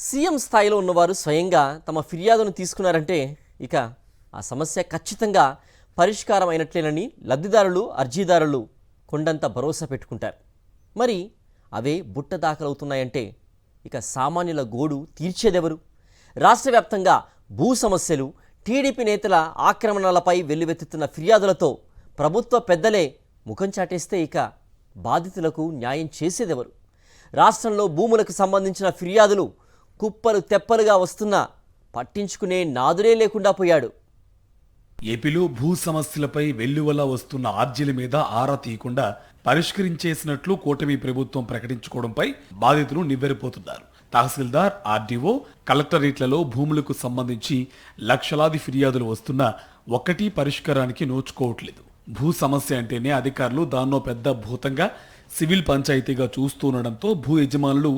CM స్థాయిలో ఉన్నవారు స్వయంగా తమ ఫిర్యాదును తీసుకున్నారంటే ఇక ఆ సమస్య ఖచ్చితంగా పరిష్కారం అయినట్లేనని లబ్ధిదారులు అర్జీదారులు కొండంత భరోసా పెట్టుకుంటారు. మరి అవే బుట్ట దాఖలవుతున్నాయంటే ఇక సామాన్యుల గోడు తీర్చేదెవరు? రాష్ట్ర వ్యాప్తంగా భూ సమస్యలు, టీడీపీ నేతల ఆక్రమణలపై వెల్లువెత్తుతున్న ఫిర్యాదులతో ప్రభుత్వ పెద్దలే ముఖం చాటేస్తే ఇక బాధితులకు న్యాయం చేసేదెవరు? రాష్ట్రంలో భూములకు సంబంధించిన ఫిర్యాదులు కుప్పలు తెప్పలుగా వస్తున్నా పట్టించుకునే నాదురే లేకుండా పోయాడు. ఏపీలో భూ సమస్యలపై వెల్లువలా వస్తున్న ఆర్జీల మీద ఆరా తీయకుండా పరిష్కరించేసినట్లు కూటమి ప్రభుత్వం ప్రకటించుకోవడంపై బాధితులు నివ్వెరపోతున్నారు. తహసీల్దార్, ఆర్డీఓ, కలెక్టరేట్లలో భూములకు సంబంధించి లక్షలాది ఫిర్యాదులు వస్తున్నా ఒక్కటి పరిష్కారానికి నోచుకోవట్లేదు. భూ సమస్య అంటేనే అధికారులు దాన్నో పెద్ద భూతంగా, సివిల్ పంచాయతీగా చూస్తుండడంతో భూ యజమానులు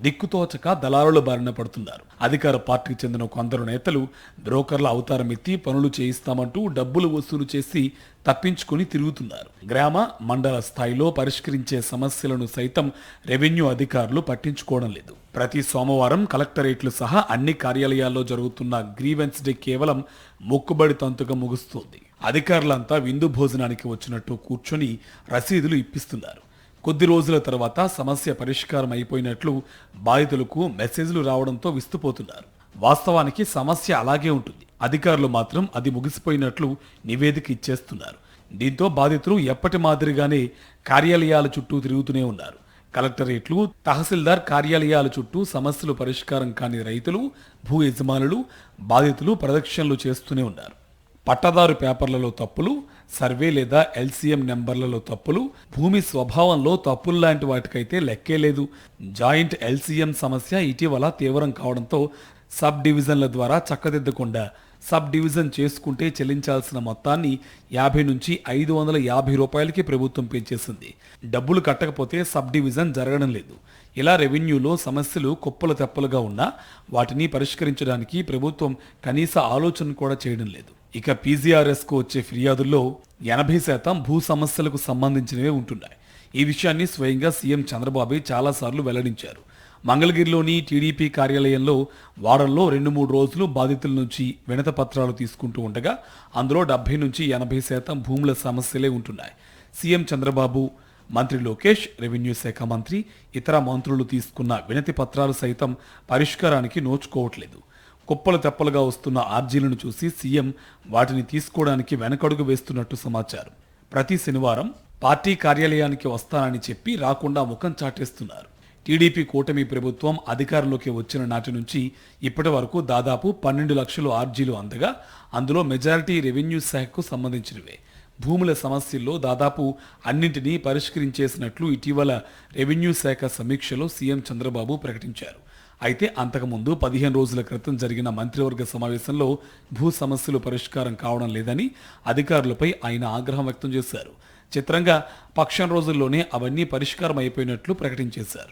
దిక్కుతోచక దళారుల బారిన పడుతున్నారు. అధికార పార్టీకి చెందిన కొందరు నేతలు బ్రోకర్ల అవతారం ఎత్తి పనులు చేయిస్తామంటూ డబ్బులు వసూలు చేసి తప్పించుకుని తిరుగుతున్నారు. గ్రామ, మండల స్థాయిలో పరిష్కరించే సమస్యలను సైతం రెవెన్యూ అధికారులు పట్టించుకోవడం లేదు. ప్రతి సోమవారం కలెక్టరేట్లు సహా అన్ని కార్యాలయాల్లో జరుగుతున్న గ్రీవెన్స్ డే కేవలం మొక్కుబడి తంతుగా ముగుస్తోంది. అధికారులంతా విందు భోజనానికి వచ్చినట్టు కూర్చొని రసీదులు ఇప్పిస్తున్నారు. కొద్ది రోజుల తర్వాత సమస్య పరిష్కారం అయిపోయినట్లు బాధితులకు మెసేజ్లు రావడంతో విస్తుపోతున్నారు. వాస్తవానికి సమస్య అలాగే ఉంటుంది. అధికారులు మాత్రం అది ముగిసిపోయినట్లు నివేదిక ఇచ్చేస్తున్నారు. దీంతో బాధితులు ఎప్పటి మాదిరిగానే కార్యాలయాల చుట్టూ తిరుగుతూనే ఉన్నారు. కలెక్టరేట్లు, తహసీల్దార్ కార్యాలయాల చుట్టూ సమస్యలు పరిష్కారం కాని రైతులు, భూ యజమానులు, బాధితులు ప్రదక్షిణలు చేస్తూనే ఉన్నారు. పట్టదారు పేపర్లలో తప్పులు, సర్వే లేదా ఎల్సీఎం నెంబర్లలో తప్పులు, భూమి స్వభావంలో తప్పుల్లాంటి వాటికైతే లెక్కే లేదు. జాయింట్ ఎల్సీఎం సమస్య ఇటీవల తీవ్రం కావడంతో సబ్ డివిజన్ల ద్వారా చక్కదిద్దకుండా సబ్ డివిజన్ చేసుకుంటే చెల్లించాల్సిన మొత్తాన్ని 50 నుంచి 550 రూపాయలకి ప్రభుత్వం పెంచేసింది. డబ్బులు కట్టకపోతే సబ్ డివిజన్ జరగడం లేదు. ఇలా రెవెన్యూలో సమస్యలు కుప్పలు తెప్పలుగా ఉన్నా వాటిని పరిష్కరించడానికి ప్రభుత్వం కనీస ఆలోచన కూడా చేయడం లేదు. ఇక పీజీఆర్ఎస్కు వచ్చే ఫిర్యాదుల్లో 80% భూ సమస్యలకు సంబంధించినవే ఉంటున్నాయి. ఈ విషయాన్ని స్వయంగా సీఎం చంద్రబాబు చాలాసార్లు వెల్లడించారు. మంగళగిరిలోని టీడీపీ కార్యాలయంలో వారంలో 2-3 రోజులు బాధితుల నుంచి వినత పత్రాలు తీసుకుంటూ ఉండగా అందులో 70 నుంచి 80% భూముల సమస్యలే ఉంటున్నాయి. సీఎం చంద్రబాబు, మంత్రి లోకేష్, రెవెన్యూ శాఖ మంత్రి, ఇతర మంత్రులు తీసుకున్న వినతి పత్రాలు సైతం పరిష్కారానికి నోచుకోవట్లేదు. కుప్పలు తెప్పలుగా వస్తున్న ఆర్జీలను చూసి సీఎం వాటిని తీసుకోవడానికి వెనకడుగు వేస్తున్నట్టు సమాచారం. ప్రతి శనివారం పార్టీ కార్యాలయానికి వస్తానని చెప్పి రాకుండా ముఖం చాటేస్తున్నారు. టీడీపీ కూటమి ప్రభుత్వం అధికారంలోకి వచ్చిన నాటి నుంచి ఇప్పటి వరకు దాదాపు 12 లక్షల ఆర్జీలు అందగా అందులో మెజారిటీ రెవెన్యూ శాఖకు సంబంధించినవే. భూముల సమస్యల్లో దాదాపు అన్నింటినీ పరిష్కరించేసినట్లు ఇటీవల రెవెన్యూ శాఖ సమీక్షలో సీఎం చంద్రబాబు ప్రకటించారు. అయితే అంతకుముందు 15 రోజుల క్రితం జరిగిన మంత్రివర్గ సమావేశంలో భూ సమస్యలు పరిష్కారం కావడం లేదని అధికారులపై ఆయన ఆగ్రహం వ్యక్తం చేశారు. చిత్రంగా పక్షం రోజుల్లోనే అవన్నీ పరిష్కారం అయిపోయినట్లు ప్రకటించేశారు.